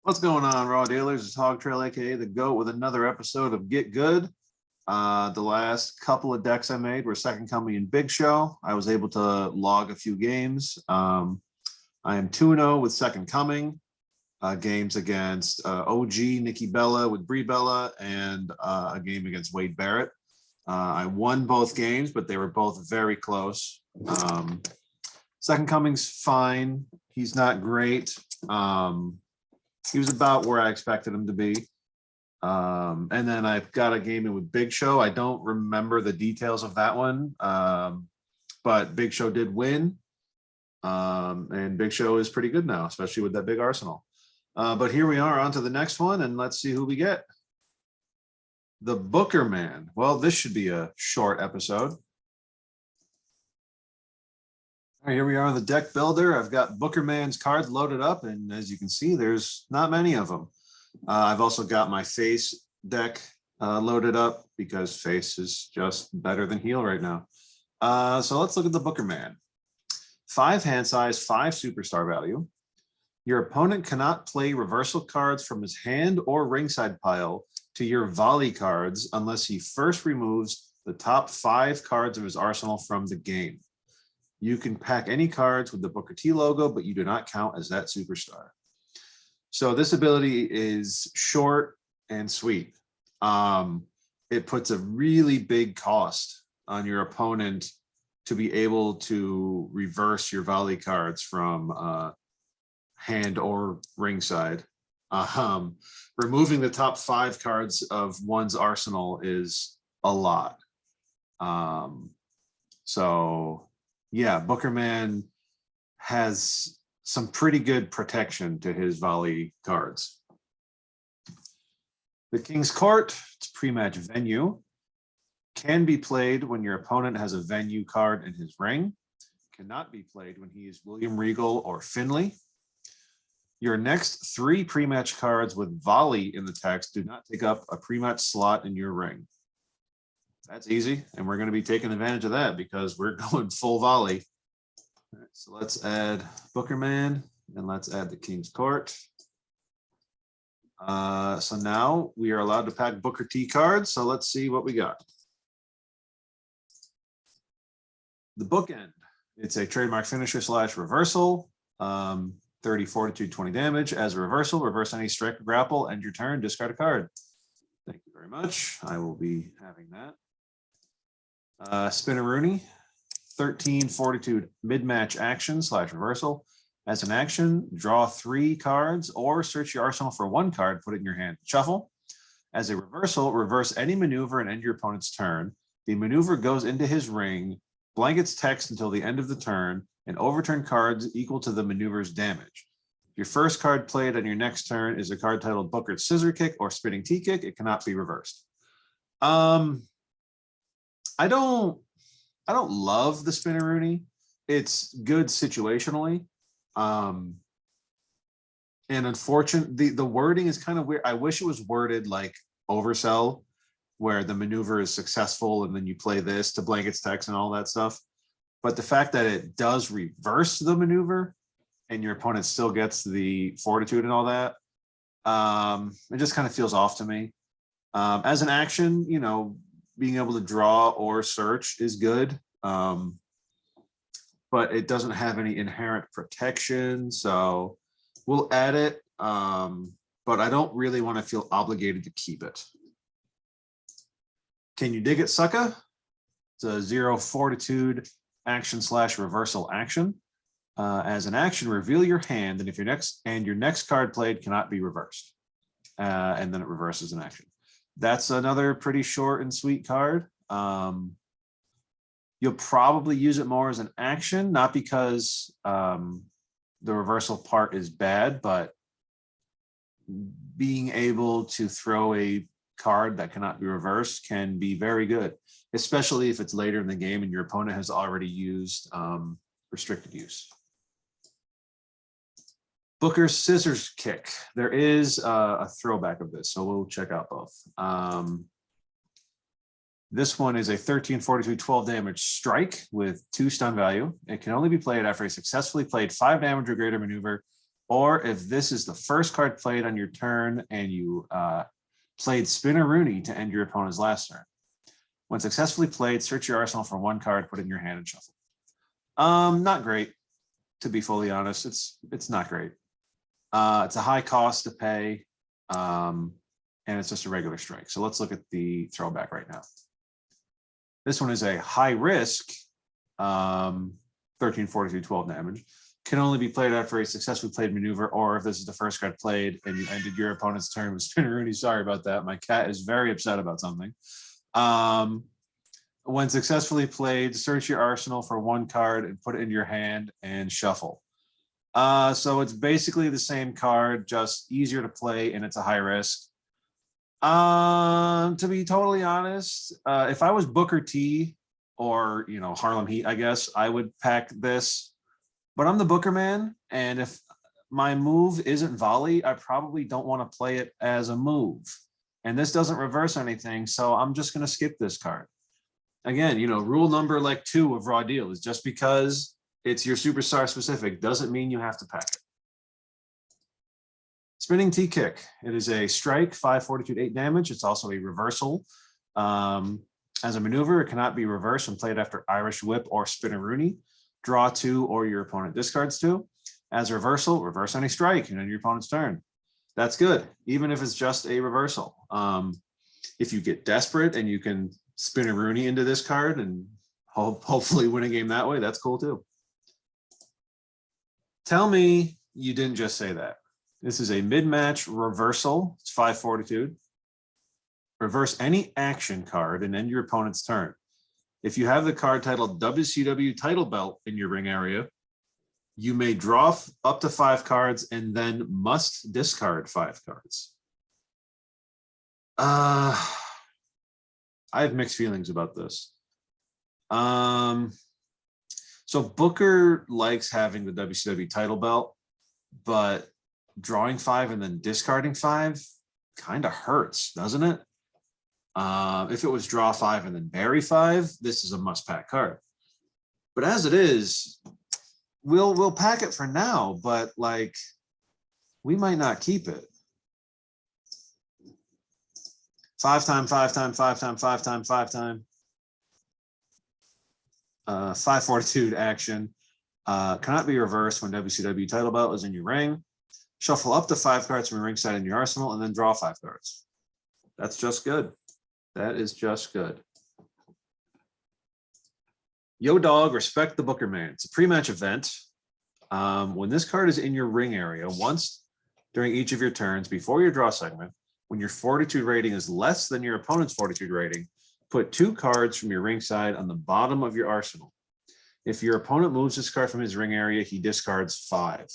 What's going on, Raw Dealers? It's Hog Trail, aka the GOAT, with another episode of Git Good. The last couple of decks I made were Second Coming and Big Show. I was able to log a few games. I am 2-0 with Second Coming. Games against OG Nikki Bella with Brie Bella, and a game against Wade Barrett. I won both games, but they were both very close. Second Coming's fine. He's not great. He was about where I expected him to be. And then I've got a game in with Big Show. I don't remember the details of that one, but Big Show did win. And Big Show is pretty good now, especially with that big arsenal. But here we are on to the next one, and let's see who we get. The Bookerman. Well, this should be a short episode. All right, here we are on the deck builder. I've got Bookerman's cards loaded up, and as you can see, there's not many of them. I've also got my face deck loaded up because face is just better than heel right now. So let's look at the Bookerman. 5 hand size, 5 superstar value. Your opponent cannot play reversal cards from his hand or ringside pile to your volley cards unless he first removes the top 5 cards of his arsenal from the game. You can pack any cards with the Booker T logo, but you do not count as that superstar. So this ability is short and sweet. It puts a really big cost on your opponent to be able to reverse your volley cards from hand or ringside. Removing the top 5 cards of one's arsenal is a lot. So yeah, Bookerman has some pretty good protection to his volley cards. The King's Court, it's pre-match venue, can be played when your opponent has a venue card in his ring, cannot be played when he is William Regal or Finley. Your next 3 pre-match cards with volley in the text do not take up a pre-match slot in your ring. That's easy, and we're going to be taking advantage of that because we're going full volley. All right, so let's add Bookerman, and let's add the King's Court. So now we are allowed to pack Booker T cards, so let's see what we got. The Bookend. It's a trademark finisher / reversal. 30 fortitude, 20 damage. As a reversal, reverse any strike or grapple, end your turn, discard a card. Thank you very much. I will be having that. Spinneroonie, 13 fortitude mid-match action / reversal. As an action, draw 3 cards or search your arsenal for 1 card, put it in your hand, shuffle. As a reversal, reverse any maneuver and end your opponent's turn. The maneuver goes into his ring, blankets text until the end of the turn, and overturn cards equal to the maneuver's damage. Your first card played on your next turn is a card titled Booker's Scissor Kick or Spinning T Kick. It cannot be reversed. I don't love the Spinneroonie. It's good situationally. And unfortunately, the wording is kind of weird. I wish it was worded like Oversell, where the maneuver is successful and then you play this to blankets text and all that stuff. But the fact that it does reverse the maneuver and your opponent still gets the fortitude and all that, it just kind of feels off to me. As an action, you know, being able to draw or search is good, but it doesn't have any inherent protection. So we'll add it, but I don't really want to feel obligated to keep it. Can you dig it, Sucka? It's a 0 fortitude action / reversal action. As an action, reveal your hand, and if your next card played cannot be reversed, and then it reverses an action. That's another pretty short and sweet card. You'll probably use it more as an action, not because the reversal part is bad, but being able to throw a card that cannot be reversed can be very good, especially if it's later in the game and your opponent has already used restricted use. Booker's Scissors Kick. There is a throwback of this, so we'll check out both. This one is a 13 fortitude 12 damage strike with 2 stun value. It can only be played after a successfully played 5 damage or greater maneuver or if this is the first card played on your turn and you played Spinneroonie to end your opponent's last turn. When successfully played, search your arsenal for one card, put it in your hand and shuffle. Not great, to be fully honest. It's not great. It's a high cost to pay, and it's just a regular strike. So let's look at the throwback right now. This one is a high risk, 13, 42, 12 damage. Can only be played after a successfully played maneuver, or if this is the first card played and you ended your opponent's turn with Spinneroonie. Sorry about that. My cat is very upset about something. When successfully played, search your arsenal for one card and put it in your hand and shuffle. So it's basically the same card, just easier to play, and it's a high risk. To be totally honest, if I was Booker T or Harlem Heat, I guess I would pack this. But I'm the Bookerman, and if my move isn't volley, I probably don't want to play it as a move. And this doesn't reverse anything, so I'm just going to skip this card. Again, rule number 2 of Raw Deal is just because it's your superstar specific doesn't mean you have to pack it. Spinning T kick. It is a strike, 5 fortitude 8 damage. It's also a reversal. As a maneuver, it cannot be reversed when played after Irish Whip or Spinneroonie. Draw 2 or your opponent discards 2. As a reversal, reverse any strike and end your opponent's turn. That's good, even if it's just a reversal. If you get desperate and you can Spinneroonie into this card and hopefully win a game that way, that's cool too. Tell me you didn't just say that. This is a mid-match reversal. It's 5 fortitude. Reverse any action card and end your opponent's turn. If you have the card titled WCW title belt in your ring area, you may draw up to 5 cards and then must discard 5 cards. I have mixed feelings about this. So Booker likes having the WCW title belt, but drawing 5 and then discarding 5 kind of hurts, doesn't it? If it was draw 5 and then bury 5, this is a must-pack card. But as it is, we'll pack it for now, but we might not keep it. 5 time, 5 time, 5 time, 5 time, 5 time. 5 fortitude action. Cannot be reversed when WCW title belt is in your ring. Shuffle up to 5 cards from your ringside in your arsenal and then draw 5 cards. That's just good. That is just good. Yo dog, respect the Bookerman. It's a pre-match event. When this card is in your ring area, once during each of your turns before your draw segment, when your fortitude rating is less than your opponent's fortitude rating, put 2 cards from your ringside on the bottom of your arsenal. If your opponent moves this card from his ring area, he discards 5.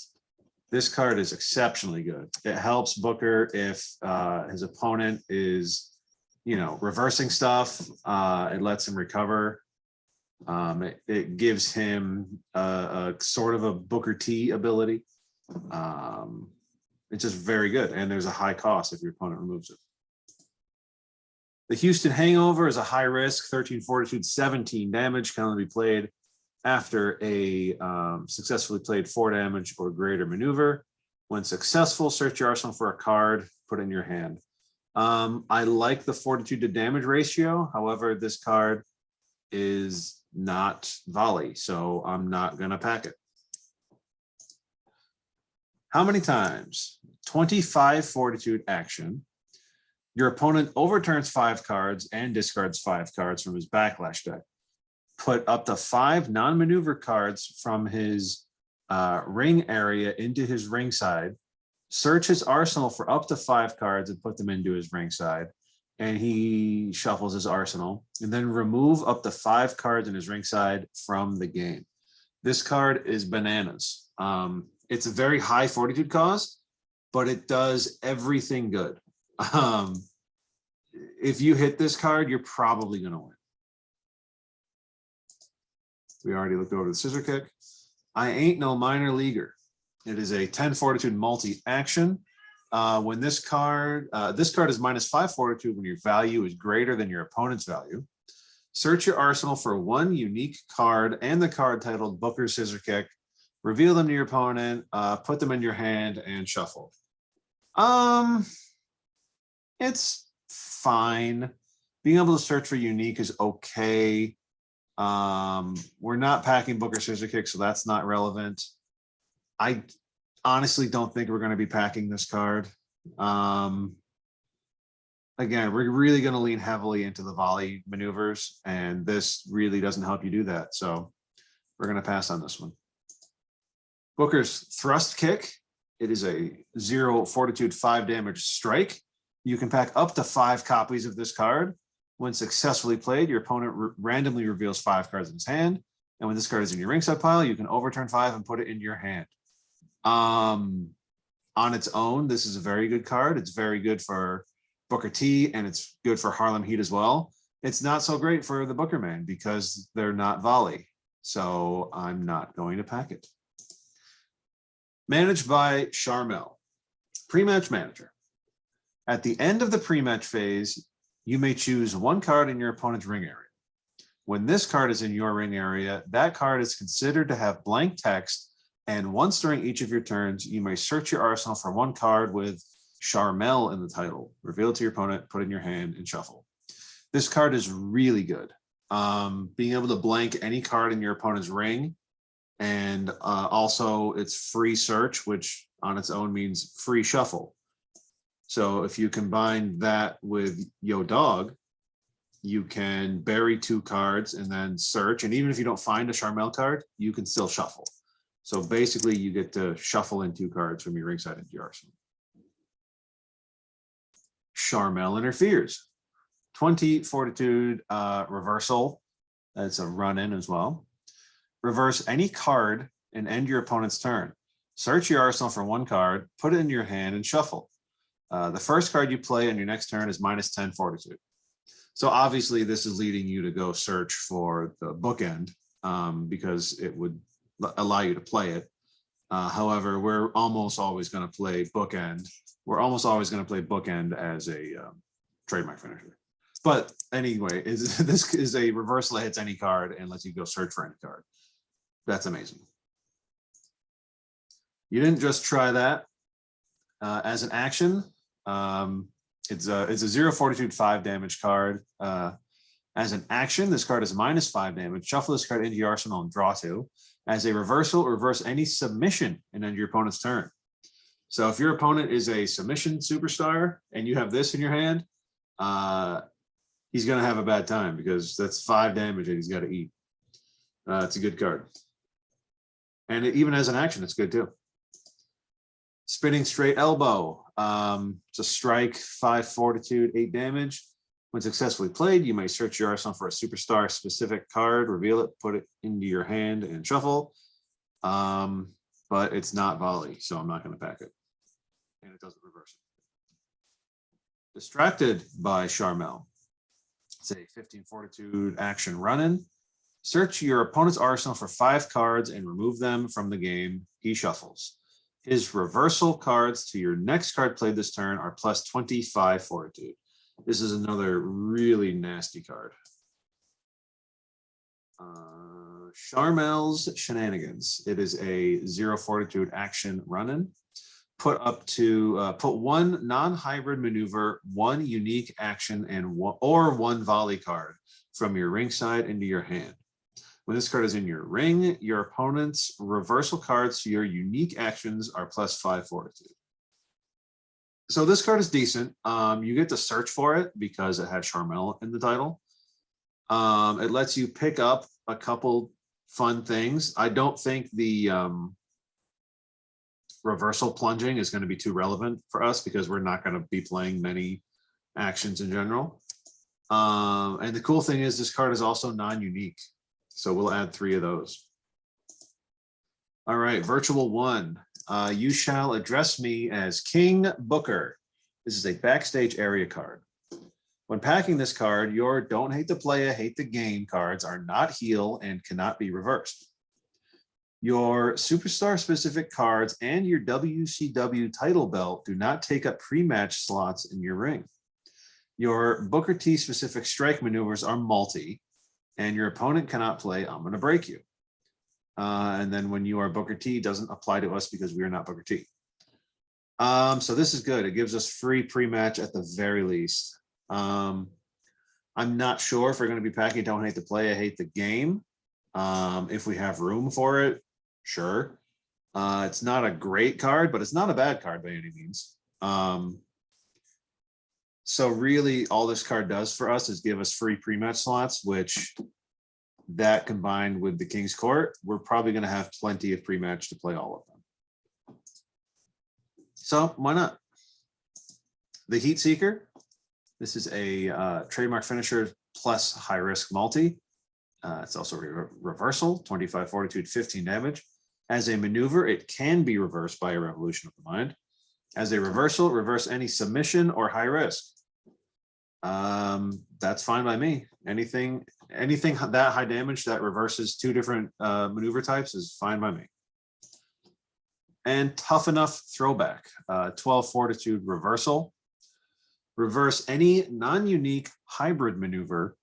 This card is exceptionally good. It helps Booker if his opponent is, reversing stuff. It lets him recover. It gives him a sort of a Booker T ability. It's just very good. And there's a high cost if your opponent removes it. The Houston Hangover is a high risk, 13 fortitude, 17 damage, can only be played after a successfully played 4 damage or greater maneuver. When successful, search your arsenal for a card, put it in your hand. I like the fortitude to damage ratio. However, this card is not volley, so I'm not going to pack it. How many times? 25 fortitude action. Your opponent overturns 5 cards and discards 5 cards from his backlash deck. Put up to 5 non-maneuver cards from his ring area into his ringside. Search his arsenal for up to 5 cards and put them into his ringside. And he shuffles his arsenal. And then remove up to 5 cards in his ringside from the game. This card is bananas. It's a very high fortitude cost, but it does everything good. If you hit this card, you're probably going to win. We already looked over the scissor kick. I ain't no minor leaguer. It is a 10 fortitude multi-action. When this card is minus 5 fortitude when your value is greater than your opponent's value. Search your arsenal for 1 unique card and the card titled Booker's Scissor Kick. reveal them to your opponent, put them in your hand, and shuffle. It's fine. Being able to search for unique is okay. We're not packing Booker Scissor Kick, so that's not relevant. I honestly don't think we're going to be packing this card. Again, we're really going to lean heavily into the volley maneuvers, and this really doesn't help you do that. So we're going to pass on this one. Booker's Thrust Kick. It is a 0 Fortitude 5 damage strike. You can pack up to 5 copies of this card. When successfully played, your opponent randomly reveals 5 cards in his hand. And when this card is in your ringside pile, you can overturn 5 and put it in your hand. On its own, this is a very good card. It's very good for Booker T, and it's good for Harlem Heat as well. It's not so great for the Bookerman because they're not volley. So I'm not going to pack it. Managed by Sharmell. Pre-match manager. At the end of the pre-match phase, you may choose one card in your opponent's ring area. When this card is in your ring area, that card is considered to have blank text, and once during each of your turns, you may search your arsenal for one card with Sharmell in the title. Reveal it to your opponent, put it in your hand, and shuffle. This card is really good. Being able to blank any card in your opponent's ring, and also it's free search, which on its own means free shuffle. So if you combine that with Yo Dog, you can bury 2 cards and then search. And even if you don't find a Sharmell card, you can still shuffle. So basically you get to shuffle in 2 cards from your ringside into your arsenal. Sharmell Interferes. 20 Fortitude reversal. That's a run-in as well. Reverse any card and end your opponent's turn. Search your arsenal for one card, put it in your hand, and shuffle. The first card you play on your next turn is -10 Fortitude. So obviously this is leading you to go search for the Bookend because it would allow you to play it. However, we're almost always going to play Bookend. We're almost always going to play Bookend as a trademark finisher. But anyway, this is a reversal that hits any card and lets you go search for any card. That's amazing. You didn't just try that. As an action, it's a 0 Fortitude 5 damage card. As an action, this card is -5 damage. Shuffle this card into your arsenal and draw 2. As a reversal, reverse any submission and end your opponent's turn. So if your opponent is a submission superstar and you have this in your hand, he's going to have a bad time because that's 5 damage that he's got to eat. It's a good card. And even as an action, it's good too. Spinning Straight Elbow. It's a strike, 5 Fortitude, 8 damage. When successfully played, you may search your arsenal for a superstar specific card, reveal it, put it into your hand, and shuffle. But it's not volley, so I'm not going to pack it. And it doesn't reverse it. Distracted by Sharmell. It's a 15 Fortitude action run-in. Search your opponent's arsenal for 5 cards and remove them from the game. He shuffles. His reversal cards to your next card played this turn are +25 Fortitude. This is another really nasty card. Sharmell's Shenanigans. It is a 0 Fortitude action run-in. Put 1 non-hybrid maneuver, 1 unique action, and one volley card from your ringside into your hand. When this card is in your ring, your opponent's reversal cards to your unique actions are +5 Fortitude. So this card is decent. You get to search for it because it has Sharmell in the title. It lets you pick up a couple fun things. I don't think the reversal plunging is going to be too relevant for us because we're not going to be playing many actions in general. And the cool thing is this card is also non-unique. So we'll add 3 of those. All right, Virtual 1. You shall address me as King Booker. This is a backstage area card. When packing this card, your don't hate the playa, hate the game cards are not heal and cannot be reversed. Your superstar specific cards and your WCW title belt do not take up pre-match slots in your ring. Your Booker T specific strike maneuvers are multi, and your opponent cannot play I'm Gonna Break You. And then when you are Booker T, doesn't apply to us because we are not Booker T. So this is good. It gives us free pre-match at the very least. I'm not sure if we're going to be packing Don't Hate the Play, I Hate the Game. If we have room for it, sure. It's not a great card, but it's not a bad card by any means. So really all this card does for us is give us free pre-match slots, which that combined with the King's Court, we're probably going to have plenty of pre-match to play all of them. So why not? The Heat Seeker. This is a trademark finisher plus high risk multi. It's also reversal, 25 fortitude, 15 damage. As a maneuver, it can be reversed by a revolution of the mind. As a reversal, reverse any submission or high risk. That's fine by me. Anything that high damage that reverses two different maneuver types is fine by me. And Tough Enough Throwback, 12 fortitude reversal. Reverse any non-unique hybrid maneuver,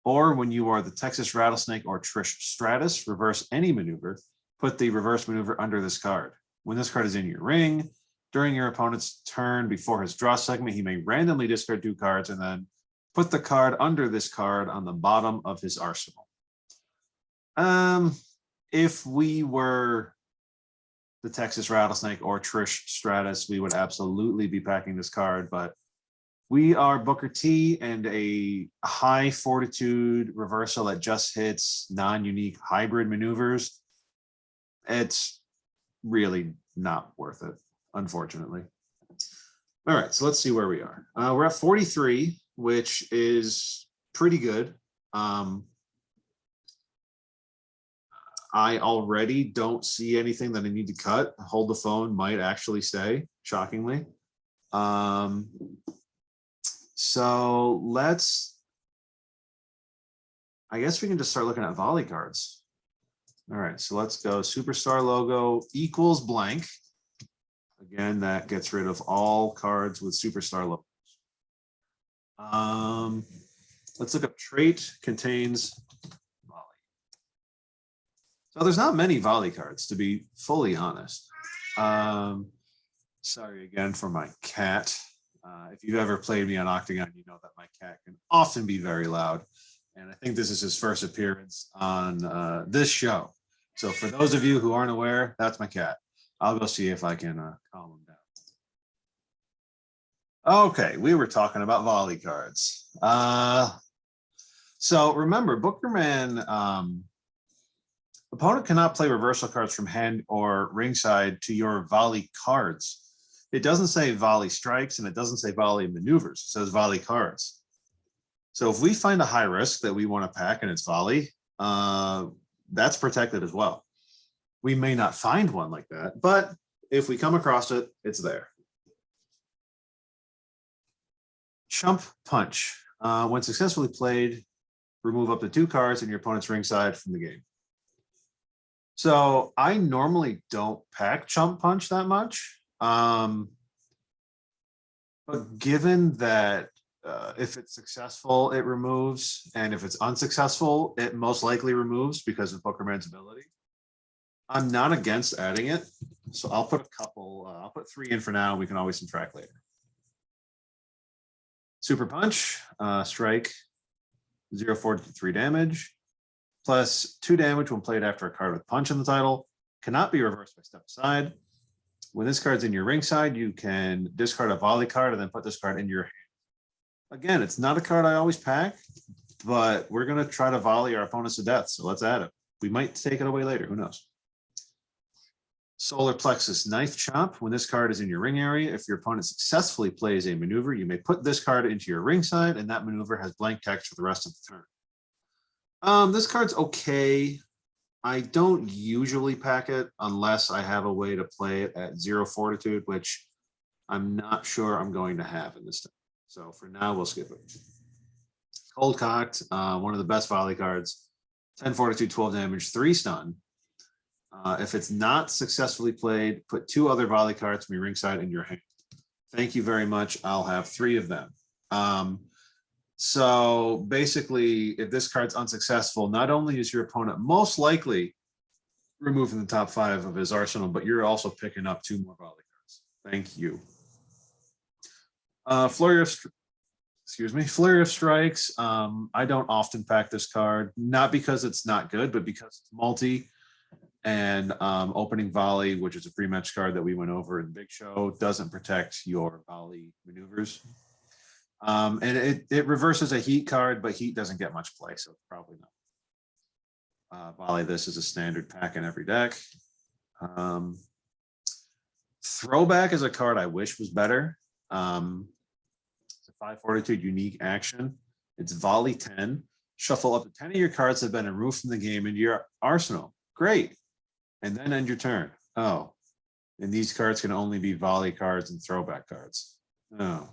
or when you are the Texas Rattlesnake or Trish Stratus, reverse any maneuver. Put the reverse maneuver under this card. When this card is in your ring, during your opponent's turn before his draw segment, he may randomly discard 2 cards and then put the card under this card on the bottom of his arsenal. If we were the Texas Rattlesnake or Trish Stratus, we would absolutely be packing this card, but we are Booker T, and a high fortitude reversal that just hits non-unique hybrid maneuvers. It's really not worth it, unfortunately. All right, so let's see where we are. We're at 43, which is pretty good. I already don't see anything that I need to cut. Hold the Phone might actually stay, shockingly. So I guess we can just start looking at volley cards. All right, so let's go Superstar logo equals blank. Again, that gets rid of all cards with Superstar logos. Let's look up trait contains volley. So there's not many volley cards, to be fully honest. Sorry again for my cat. If you've ever played me on Octagon, you know that my cat can often be very loud. And I think this is his first appearance on this show. So for those of you who aren't aware, that's my cat. I'll go see if I can calm him down. Okay, we were talking about volley cards. So remember, Bookerman, opponent cannot play reversal cards from hand or ringside to your volley cards. It doesn't say volley strikes and it doesn't say volley maneuvers. It says volley cards. So if we find a high risk that we want to pack and it's volley, that's protected as well. We may not find one like that, but if we come across it, it's there. Chump Punch. When successfully played, remove up to 2 cards in your opponent's ringside from the game. So I normally don't pack Chump Punch that much. But given that if it's successful, it removes, and if it's unsuccessful, it most likely removes because of Bookerman's ability. I'm not against adding it, so I'll put a couple. I'll put 3 in for now. We can always subtract later. Super Punch, strike, 0 4 3 damage, plus 2 damage when played after a card with punch in the title. Cannot be reversed by step aside. When this card's in your ringside, you can discard a volley card and then put this card in your hand. Again, it's not a card I always pack, but we're going to try to volley our opponents to death, so let's add it. We might take it away later, who knows. Solar Plexus Knife Chop. When this card is in your ring area, if your opponent successfully plays a maneuver, you may put this card into your ringside, and that maneuver has blank text for the rest of the turn. This card's okay. I don't usually pack it unless I have a way to play it at 0 fortitude, which I'm not sure I'm going to have in this time. So for now, we'll skip it. Cold Cocked, one of the best volley cards. 10 fortitude, 12 damage, 3 stun. If it's not successfully played, put 2 other volley cards from your ringside in your hand. Thank you very much. I'll have 3 of them. So basically, if this card's unsuccessful, not only is your opponent most likely removing the top 5 of his arsenal, but you're also picking up 2 more volley cards. Thank you. Flurry of Strikes. I don't often pack this card, not because it's not good, but because it's multi. And opening volley, which is a pre-match card that we went over in the big show, doesn't protect your volley maneuvers. And it reverses a heat card, but heat doesn't get much play, so probably not. Volley, this is a standard pack in every deck. Throwback is a card I wish was better. It's a 5 fortitude unique action. It's volley 10. Shuffle up to 10 of your cards that have been removed from the game into your arsenal. Great. And then end your turn. Oh. And these cards can only be volley cards and throwback cards. Oh.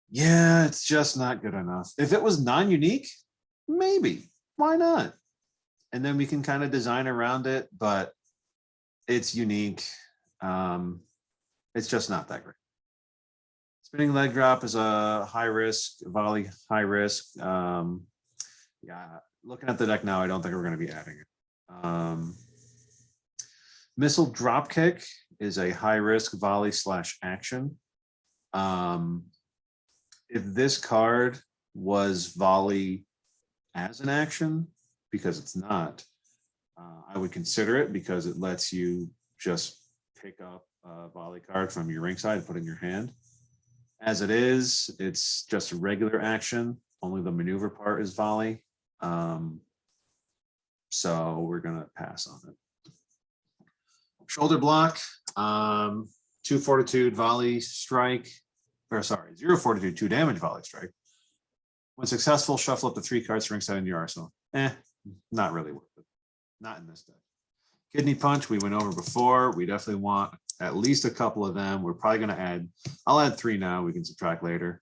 Yeah, it's just not good enough. If it was non-unique, maybe. Why not? And then we can kind of design around it, but it's unique. It's just not that great. Spinning leg drop is a high risk, volley high risk. Yeah, looking at the deck now, I don't think we're going to be adding it. Missile drop kick is a high risk volley / action. If this card was volley as an action, because it's not, I would consider it because it lets you just pick up a volley card from your ringside and put in your hand. As it is, it's just a regular action. Only the maneuver part is volley. So we're going to pass on it. Shoulder block, 2 fortitude volley strike, or sorry, 0 fortitude, 2 damage volley strike. When successful, shuffle up to 3 cards ringside in your arsenal. Not really worth it. Not in this deck. Kidney punch, we went over before. We definitely want at least a couple of them. We're probably going to add, I'll add 3 now. We can subtract later.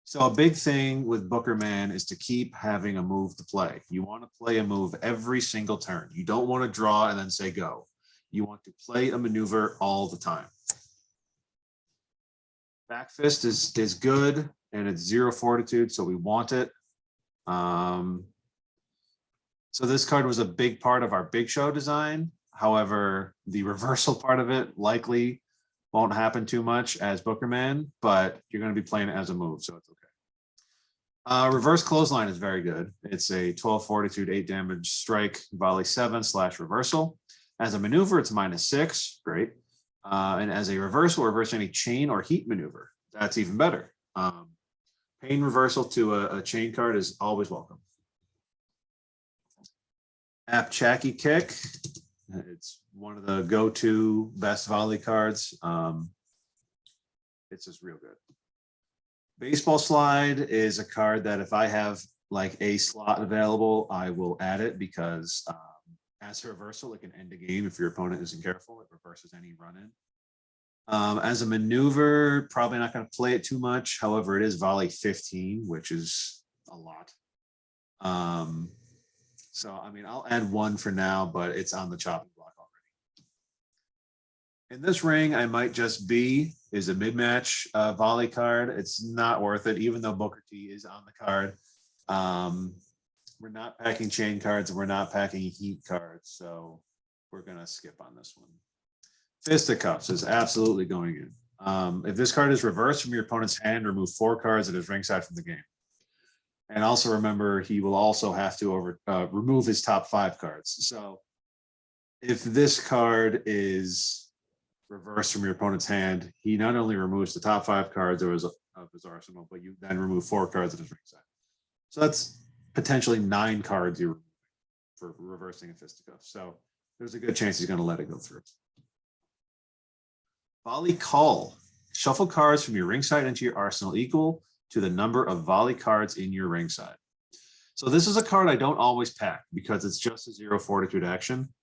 So a big thing with Bookerman is to keep having a move to play. You want to play a move every single turn. You don't want to draw and then say go. You want to play a maneuver all the time. Back fist is good, and it's 0 fortitude, so we want it. So this card was a big part of our big show design. However, the reversal part of it likely won't happen too much as Bookerman, but you're going to be playing it as a move, so it's okay. Reverse clothesline is very good. It's a 12 fortitude, 8 damage strike, volley 7 / reversal. As a maneuver, it's -6, great. And as a reversal, reverse any chain or heat maneuver. That's even better. Pain reversal to a chain card is always welcome. Apchaki kick. It's one of the go-to best volley cards. It's just real good. Baseball slide is a card that if I have like a slot available, I will add it because as a reversal, it can end a game if your opponent isn't careful. It reverses any run-in. As a maneuver, probably not going to play it too much. However, it is volley 15, which is a lot. So, I mean, I'll add 1 for now, but it's on the chopping block already. In this ring, I might just be is a mid-match volley card. It's not worth it, even though Booker T is on the card. We're not packing chain cards, and we're not packing heat cards, so we're going to skip on this one. Fisticuffs is absolutely going in. If this card is reversed from your opponent's hand, remove 4 cards at his ringside from the game. And also remember, he will also have to remove his top 5 cards. So if this card is reversed from your opponent's hand, he not only removes the top 5 cards of his arsenal, but you then remove 4 cards at his ringside. So that's potentially 9 cards you're removing for reversing a fisticuff. So there's a good chance he's going to let it go through. Volley call. Shuffle cards from your ringside into your arsenal equal to the number of volley cards in your ringside. So this is a card I don't always pack because it's just a 0 fortitude action.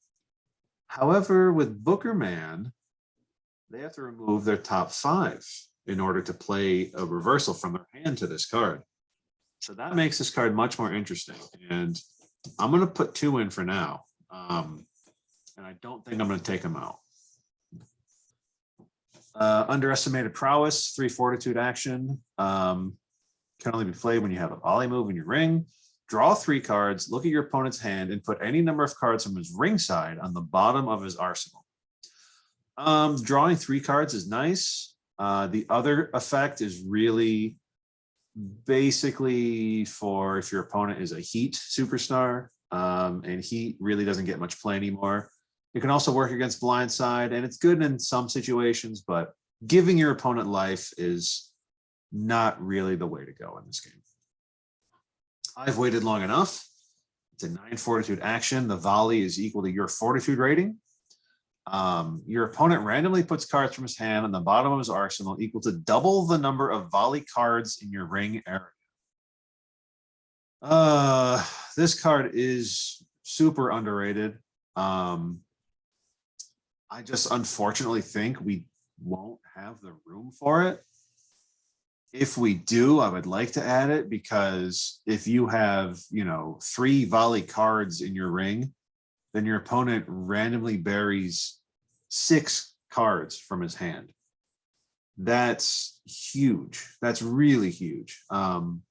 However, with Bookerman, they have to remove their top 5 in order to play a reversal from their hand to this card. So that makes this card much more interesting. And I'm going to put 2 in for now. And I don't think I'm going to take them out. Underestimated prowess, 3 fortitude action. Can only be played when you have a volley move in your ring. draw 3 cards, look at your opponent's hand, and put any number of cards from his ringside on the bottom of his arsenal. Drawing 3 cards is nice. The other effect is really basically for if your opponent is a Heat superstar, and Heat really doesn't get much play anymore. It can also work against blindside, and it's good in some situations, but giving your opponent life is not really the way to go in this game. I've waited long enough. It's a 9 fortitude action. The volley is equal to your fortitude rating. Your opponent randomly puts cards from his hand on the bottom of his arsenal equal to double the number of volley cards in your ring area. This card is super underrated. I just unfortunately think we won't have the room for it. If we do, I would like to add it because if you have, 3 volley cards in your ring, then your opponent randomly buries 6 cards from his hand. That's huge. That's really huge. I'll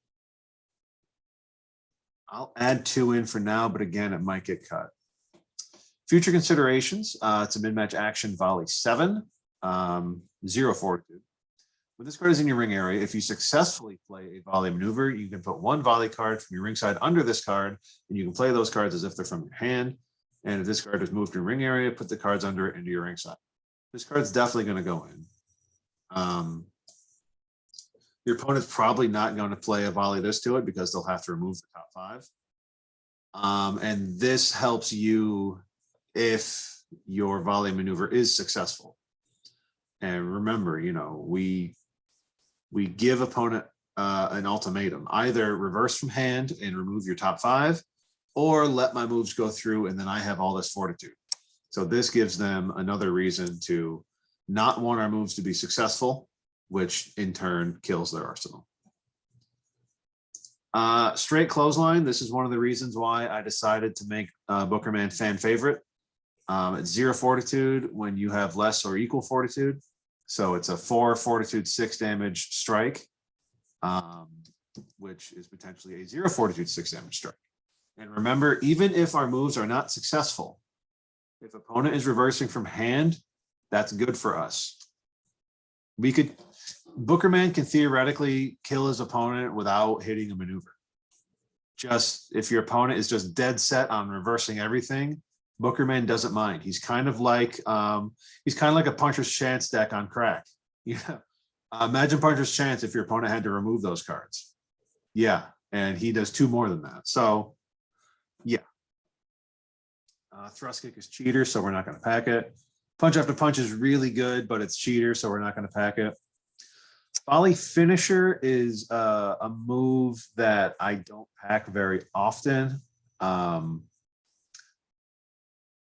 add 2 in for now, but again, it might get cut. Future considerations, it's a mid-match action volley 7, 0 fortitude. When this card is in your ring area, if you successfully play a volley maneuver, you can put 1 volley card from your ringside under this card, and you can play those cards as if they're from your hand. And if this card is moved to your ring area, put the cards under it into your ringside. This card's definitely going to go in. Your opponent's probably not going to play a volley this to it because they'll have to remove the top 5. And this helps you if your volley maneuver is successful. And remember, we give opponent an ultimatum: either reverse from hand and remove your top 5, or let my moves go through and then I have all this fortitude. So this gives them another reason to not want our moves to be successful, which in turn kills their arsenal. Straight clothesline. This is one of the reasons why I decided to make Bookerman fan favorite. It's 0 fortitude when you have less or equal fortitude. So it's a 4 fortitude 6 damage strike, which is potentially a 0 fortitude 6 damage strike. And remember, even if our moves are not successful, if opponent is reversing from hand, that's good for us. Bookerman can theoretically kill his opponent without hitting a maneuver. Just if your opponent is just dead set on reversing everything, Bookerman doesn't mind. He's kind of like a puncher's chance deck on crack. Imagine puncher's chance if your opponent had to remove those cards. Yeah, and he does 2 more than that. So, yeah. Thrust kick is cheater, so we're not going to pack it. Punch after punch is really good, but it's cheater, so we're not going to pack it. Volley finisher is a move that I don't pack very often.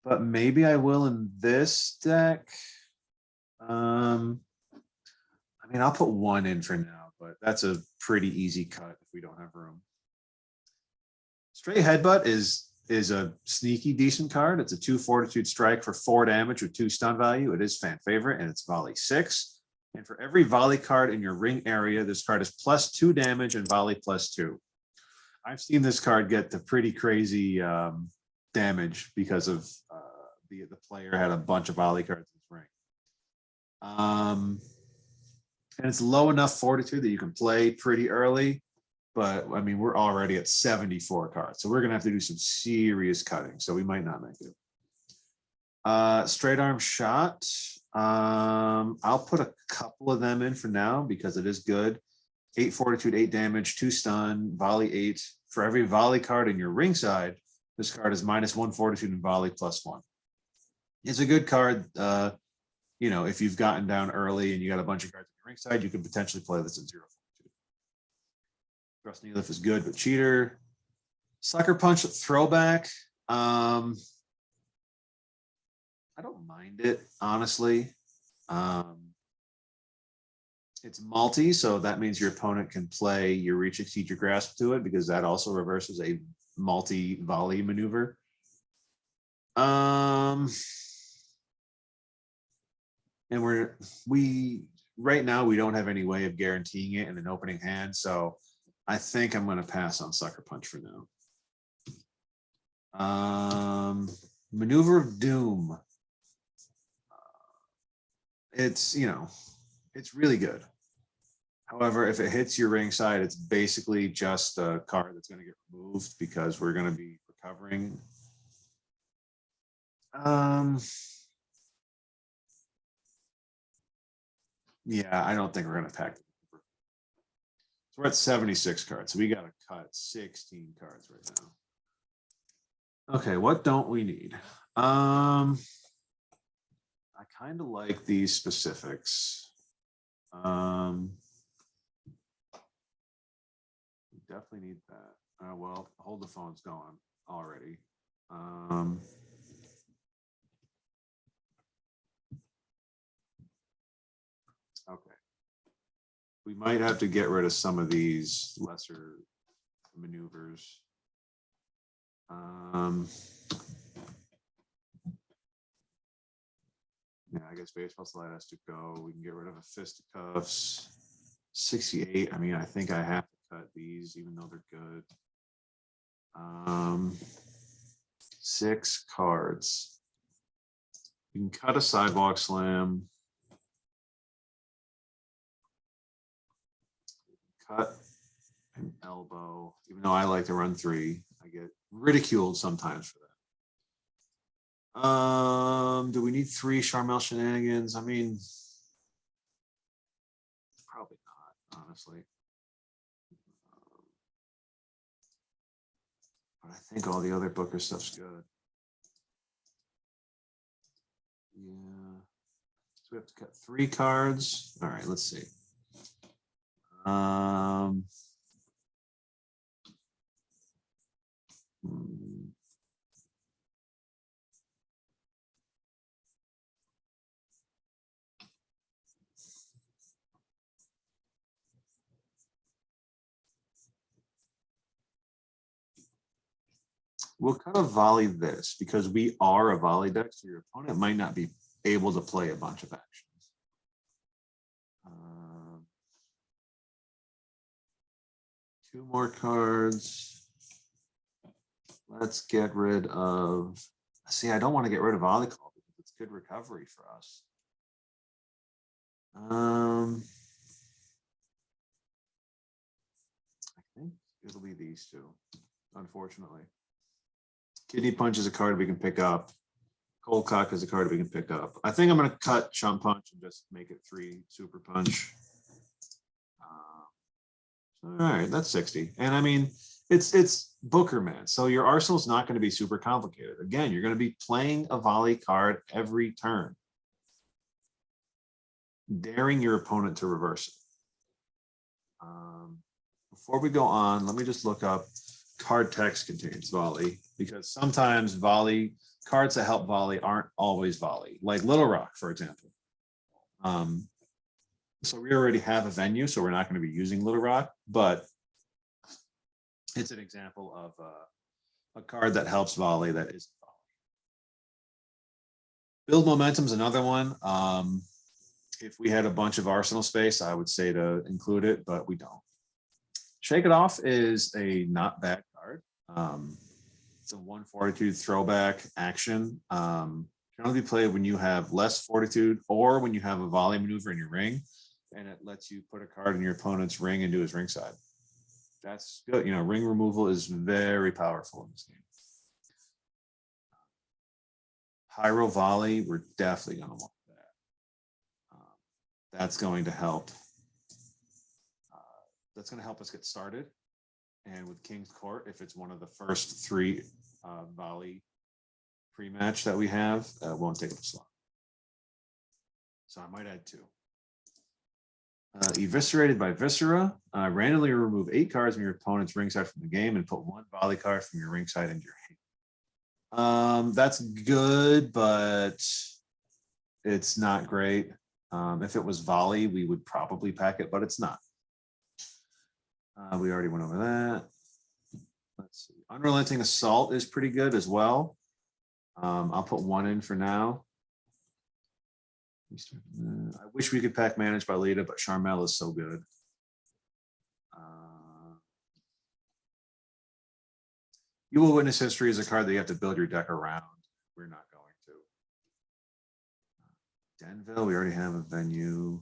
But maybe I will in this deck. I'll put 1 in for now, but that's a pretty easy cut if we don't have room. Straight headbutt is a sneaky decent card. It's a 2 fortitude strike for 4 damage with 2 stun value. It is fan favorite, and it's volley 6. And for every volley card in your ring area, this card is +2 damage and volley +2. I've seen this card get the pretty crazy damage because of the player had a bunch of volley cards in his ring. And it's low enough fortitude that you can play pretty early, but we're already at 74 cards, so we're gonna have to do some serious cutting, so we might not make it. Straight arm shot. I'll put a couple of them in for now because it is good. 8 fortitude, 8 damage, 2 stun, volley 8. For every volley card in your ringside, this card is -1 fortitude and volley +1. It's a good card. If you've gotten down early and you got a bunch of cards in your ringside, you can potentially play this at 0 fortitude. Thrust knee lift is good, but cheater. Sucker punch throwback. I don't mind it, honestly. It's multi, so that means your opponent can play your reach, exceed, your grasp to it, because that also reverses a multi volley maneuver. And right now we don't have any way of guaranteeing it in an opening hand, so I think I'm going to pass on sucker punch for now. Maneuver of Doom. It's, it's really good. However, if it hits your ringside, it's basically just a card that's going to get removed because we're going to be recovering. Yeah, I don't think we're going to pack. So we're at 76 cards. So we got to cut 16 cards right now. Okay, what don't we need? I kind of like these specifics. We definitely need that. Well, hold the phone's going already. Okay. We might have to get rid of some of these lesser maneuvers. Yeah, I guess baseball slide has to go. We can get rid of a fisticuffs. 68. I mean, I think I have to cut these, even though they're good. 6 cards. You can cut a sidewalk slam. Cut an elbow, even though I like to run 3. I get ridiculed sometimes for that. Do we need 3 Sharmell Shenanigans? I mean, probably not, honestly. But I think all the other Booker stuff's good. Yeah. So we have to cut 3 cards. All right, let's see. We'll kind of volley this because we are a volley deck, so your opponent might not be able to play a bunch of actions. 2 more cards. Let's get rid of. See, I don't want to get rid of volley call because it's good recovery for us. I think it'll be these 2, unfortunately. Kidney punch is a card we can pick up. Cold cock is a card we can pick up. I think I'm going to cut chump punch and just make it 3 super punch. All right, that's 60. And I mean, it's Bookerman. So your arsenal is not going to be super complicated. Again, you're going to be playing a volley card every turn, daring your opponent to reverse it. Before we go on, let me just look up card text contains volley, because sometimes volley cards that help volley aren't always volley, like Little Rock, for example. So we already have a venue, so we're not going to be using Little Rock, but it's an example of a card that helps volley that isn't volley. Build momentum is another one. If we had a bunch of arsenal space, I would say to include it, but we don't. Shake It Off is a not bad card. It's a 1 fortitude throwback action. Can only be played when you have less fortitude or when you have a volley maneuver in your ring, and it lets you put a card in your opponent's ring into his ringside. That's good. Ring removal is very powerful in this game. Pyro volley, we're definitely going to want that. That's going to help. That's going to help us get started. And with King's Court, if it's one of the first 3 volley pre-match that we have, won't take up a slot. So I might add 2. Eviscerated by Viscera. Randomly remove 8 cards from your opponent's ringside from the game and put 1 volley card from your ringside into your hand. That's good, but it's not great. If it was volley, we would probably pack it, but it's not. We already went over that. Let's see. Unrelenting Assault is pretty good as well. I'll put 1 in for now. I wish we could pack Managed by Lita, but Sharmell is so good. You Will Witness History is a card that you have to build your deck around. We're not going to. Denville, we already have a venue.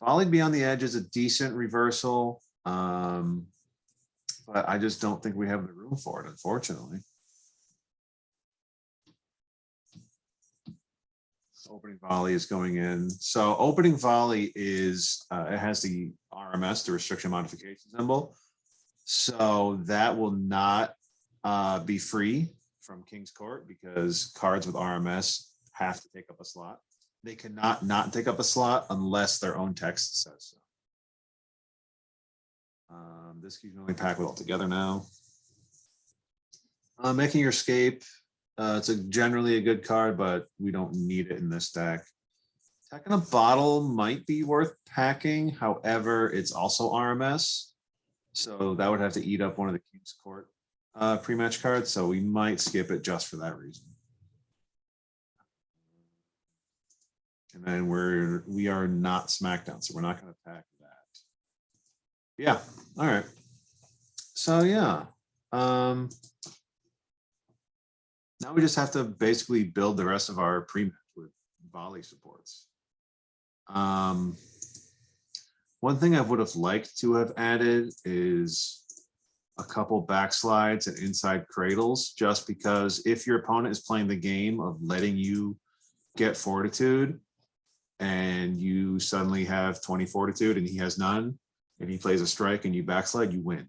Volley Beyond the Edge is a decent reversal, but I just don't think we have the room for it, unfortunately. Opening Volley is going in. So Opening Volley is, it has the RMS, the restriction modification symbol. So that will not be free from King's Court because cards with RMS have to take up a slot. They cannot not take up a slot unless their own text says so. This you can only pack with all together now. Making Your Escape. It's generally a good card, but we don't need it in this deck. Tech in a Bottle might be worth packing. However, it's also RMS. So that would have to eat up one of the King's Court pre-match cards. So we might skip it just for that reason. And then we are not SmackDown, so we're not going to pack that. Yeah. All right. So yeah. Now we just have to basically build the rest of our pre-match with volley supports. One thing I would have liked to have added is a couple backslides and inside cradles, just because if your opponent is playing the game of letting you get fortitude and you suddenly have 20 fortitude and he has none, and he plays a strike and you backslide, you win.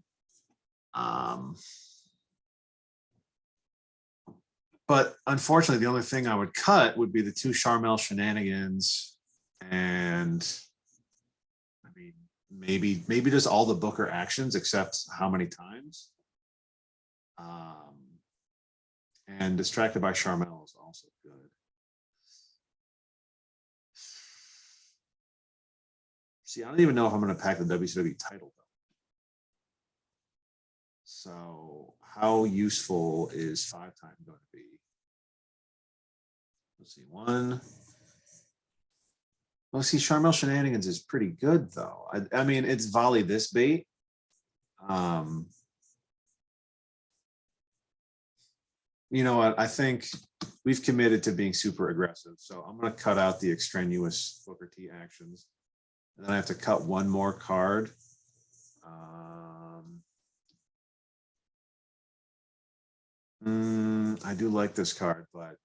But unfortunately, the only thing I would cut would be the 2 Sharmell Shenanigans, and I mean, maybe just all the Booker actions except how many times. And Distracted by Sharmell is also good. See, I don't even know if I'm going to pack the WCW title though. So how useful is 5-time going to be? Let's see, 1. Well, see, Sharmell Shenanigans is pretty good though. I mean, it's volley this bait. You know what? I think we've committed to being super aggressive. So I'm going to cut out the extraneous Booker T actions. And then I have to cut one more card. I do like this card, but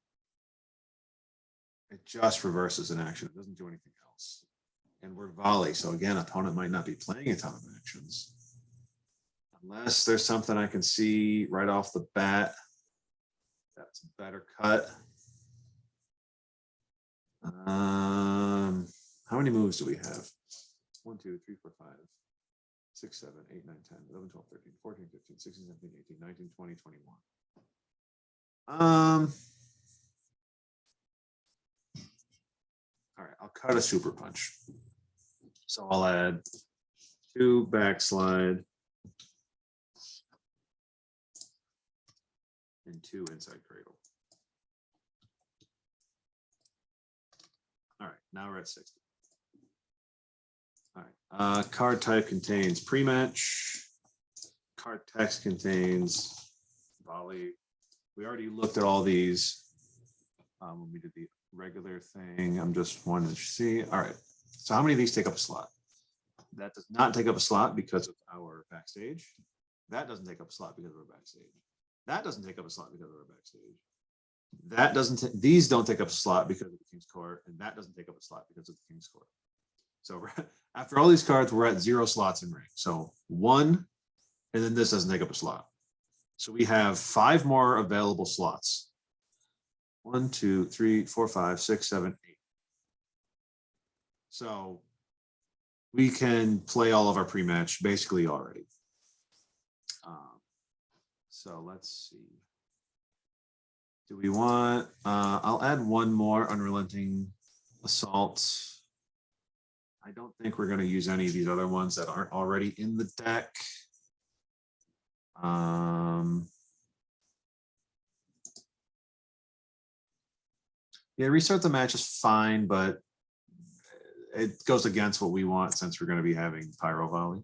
it just reverses an action. It doesn't do anything else. And we're volley. So again, opponent might not be playing a ton of actions. Unless there's something I can see right off the bat. That's a better cut. How many moves do we have? 1, 2, 3, 4, 5, 6, 7, 8, 9, 10, 11, 12, 13, 14, 15, 16, 17, 18, 19, 20, 21. All right, I'll cut a super punch. So I'll add 2 backslide and 2 inside cradle. All right, now we're at 60. All right, card type contains pre-match. Card text contains volley. We already looked at all these when we did the regular thing. I'm just wanting to see. All right, so how many of these take up a slot? That does not take up a slot because of our backstage. That doesn't take up a slot because of our backstage. That doesn't take up a slot because of our backstage. That doesn't. These don't take up a slot because of the King's Court, and that doesn't take up a slot because of the King's Court. So after all these cards, we're at 0 slots in ring. So 1, and then this doesn't take up a slot. So we have 5 more available slots. 1, 2, 3, 4, 5, 6, 7, 8. So we can play all of our pre-match basically already. So let's see. Do we want, I'll add 1 more Unrelenting Assault. I don't think we're going to use any of these other ones that aren't already in the deck. Yeah, Restart the Match is fine, but it goes against what we want since we're going to be having Pyro Volley.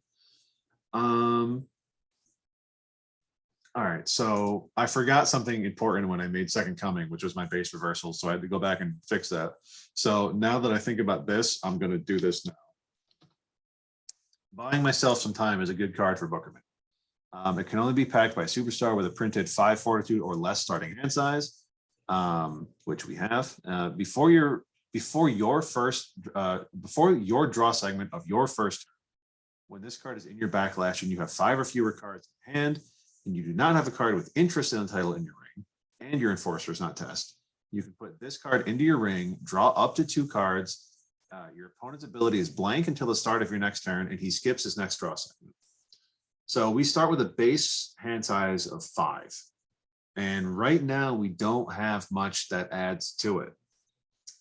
All right, so I forgot something important when I made Second Coming, which was my base reversal. So I had to go back and fix that. So now that I think about this, I'm going to do this now. Buying myself some time is a good card for Bookerman. It can only be packed by a superstar with a printed 5 fortitude or less starting hand size, which we have. Before your draw segment of your first turn, when this card is in your backlash and you have 5 or fewer cards in hand, and you do not have a card with interest in the title in your ring, and your enforcer is not test, you can put this card into your ring, draw up to 2 cards. Your opponent's ability is blank until the start of your next turn, and he skips his next draw segment. So we start with a base hand size of 5. And right now we don't have much that adds to it.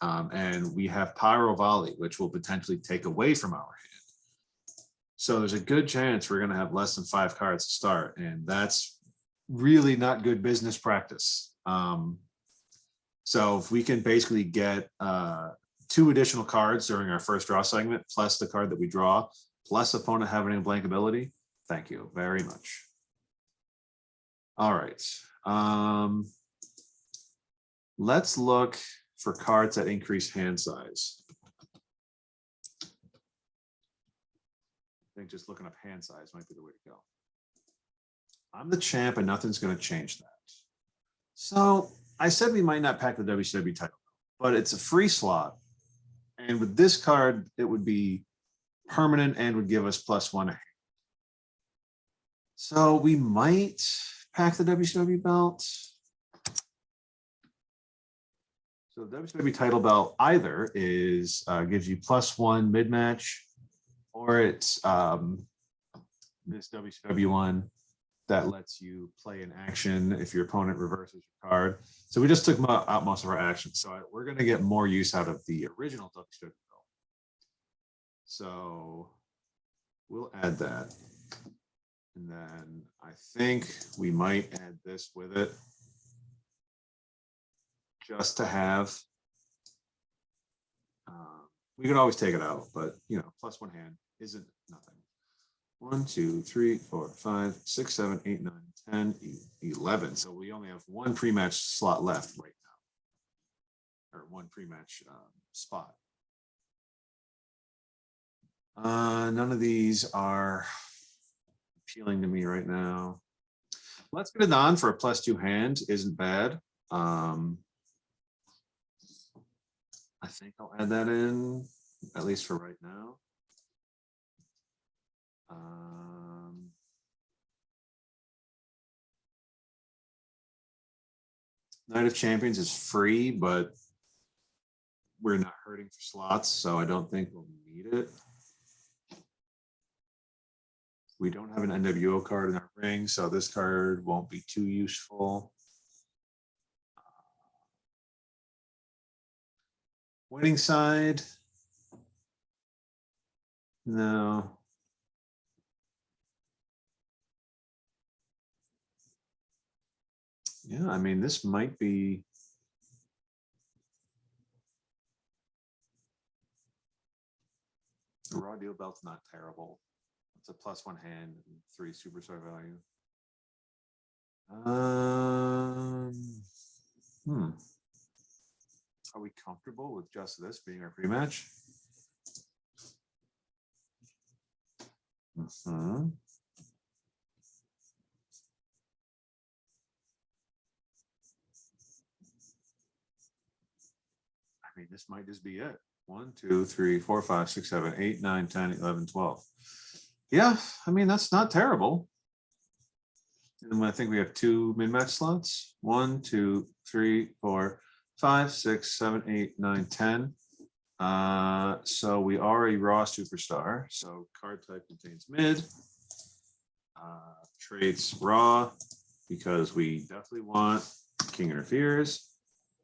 And we have Pyro Volley, which will potentially take away from our hand. So there's a good chance we're going to have less than 5 cards to start. And that's really not good business practice. So if we can basically get 2 additional cards during our first draw segment, plus the card that we draw, plus opponent having a blank ability, thank you very much. All right. Let's look for cards that increase hand size. I think just looking up hand size might be the way to go. I'm the champ and nothing's going to change that. So I said we might not pack the WCW title, but it's a free slot. And with this card, it would be permanent and would give us +1. So we might pack the WCW belt. So the WCW title belt either is gives you +1 mid-match, or it's this WCW one that lets you play an action if your opponent reverses your card. So we just took out most of our actions. So we're going to get more use out of the original WCW belt. So we'll add that. And then I think we might add this with it just to have. We could always take it out, but +1 hand isn't nothing. 1, 2, 3, 4, 5, 6, 7, 8, 9, 10, 11. So we only have 1 pre-match slot left right now, or 1 pre-match spot. None of these are appealing to me right now. Let's get it on for a +2 hand isn't bad. I think I'll add that in, at least for right now. Night of Champions is free, but we're not hurting for slots, so I don't think we'll need it. We don't have an NWO card in our ring, so this card won't be too useful. Winning side. No. Yeah, I mean, this might be. The raw deal belt's not terrible. It's a +1 hand and 3 superstar value. Are we comfortable with just this being our pre-match? I mean, this might just be it. 1, 2, 3, 4, 5, 6, 7, 8, 9, 10, 11, 12. Yeah, I mean, that's not terrible. And I think we have 2 mid-match slots. 1, 2, 3, 4, 5, 6, 7, 8, 9, 10. So we are a raw superstar. So card type contains mid. Traits raw, because we definitely want King Interferes.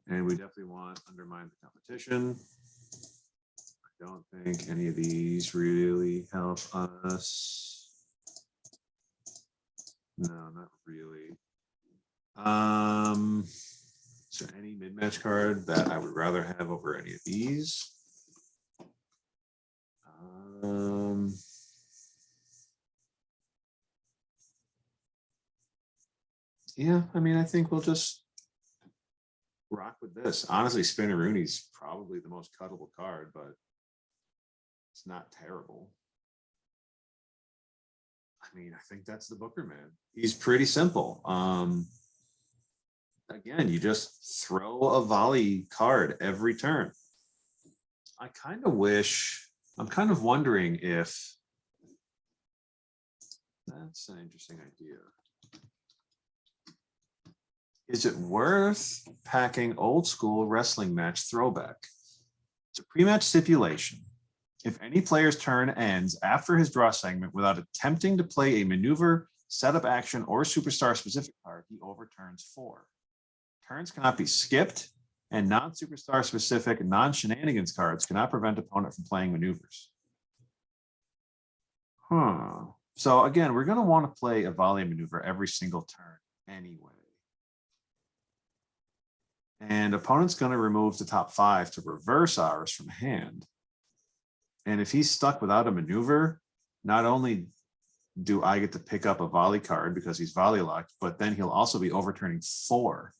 And we definitely want Undermine the Competition. I don't think any of these really help us. No, not really. Is there any mid-match card that I would rather have over any of these? Yeah, I mean, I think we'll just rock with this. Honestly, Spinnerooni's probably the most cuttable card, but it's not terrible. I mean, I think that's the Bookerman. He's pretty simple. Again, you just throw a volley card every turn. I kind of wish, I'm kind of wondering if that's an interesting idea. Is it worth packing Old School Wrestling Match Throwback? It's a pre-match stipulation. If any player's turn ends after his draw segment without attempting to play a maneuver, setup action, or superstar specific card, he overturns 4. Turns cannot be skipped, and non-superstar specific non-shenanigans cards cannot prevent opponent from playing maneuvers. So again, we're going to want to play a volley maneuver every single turn anyway. And opponent's going to remove the top 5 to reverse ours from hand. And if he's stuck without a maneuver, not only do I get to pick up a volley card because he's volley locked, but then he'll also be overturning 4.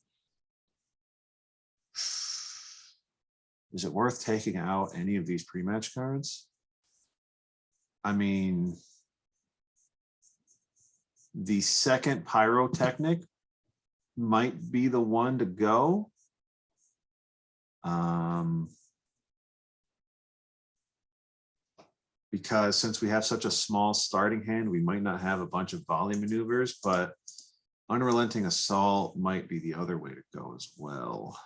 Is it worth taking out any of these pre-match cards? I mean, the second pyrotechnic might be the one to go. Because since we have such a small starting hand, we might not have a bunch of volley maneuvers, but Unrelenting Assault might be the other way to go as well.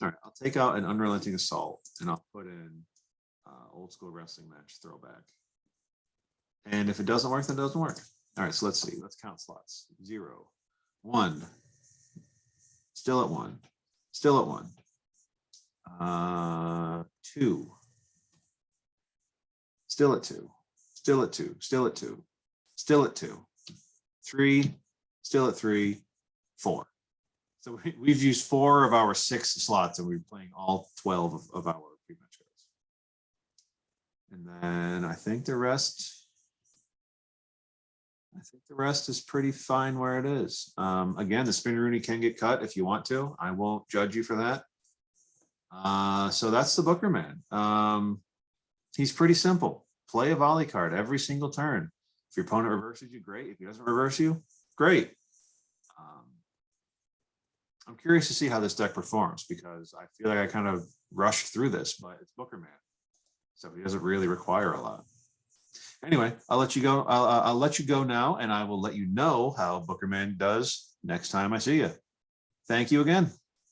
All right, I'll take out an Unrelenting Assault and I'll put in Old School Wrestling Match Throwback. And if it doesn't work, then it doesn't work. All right, so let's see. Let's count slots. 0, 1, still at 1, still at 1, 2, still at 2, still at 2, still at 2, still at 2, 3, still at 3, 4. So we've used 4 of our 6 slots and we're playing all 12 of our pre-match cards. And then I think the rest is pretty fine where it is. Again, the Spinneroonie can get cut if you want to. I won't judge you for that. So that's the Bookerman. He's pretty simple. Play a volley card every single turn. If your opponent reverses you, great. If he doesn't reverse you, great. I'm curious to see how this deck performs because I feel like I kind of rushed through this, but it's Bookerman, so he doesn't really require a lot. Anyway, I'll let you go. I'll let you go now, and I will let you know how Bookerman does next time I see you. Thank you again.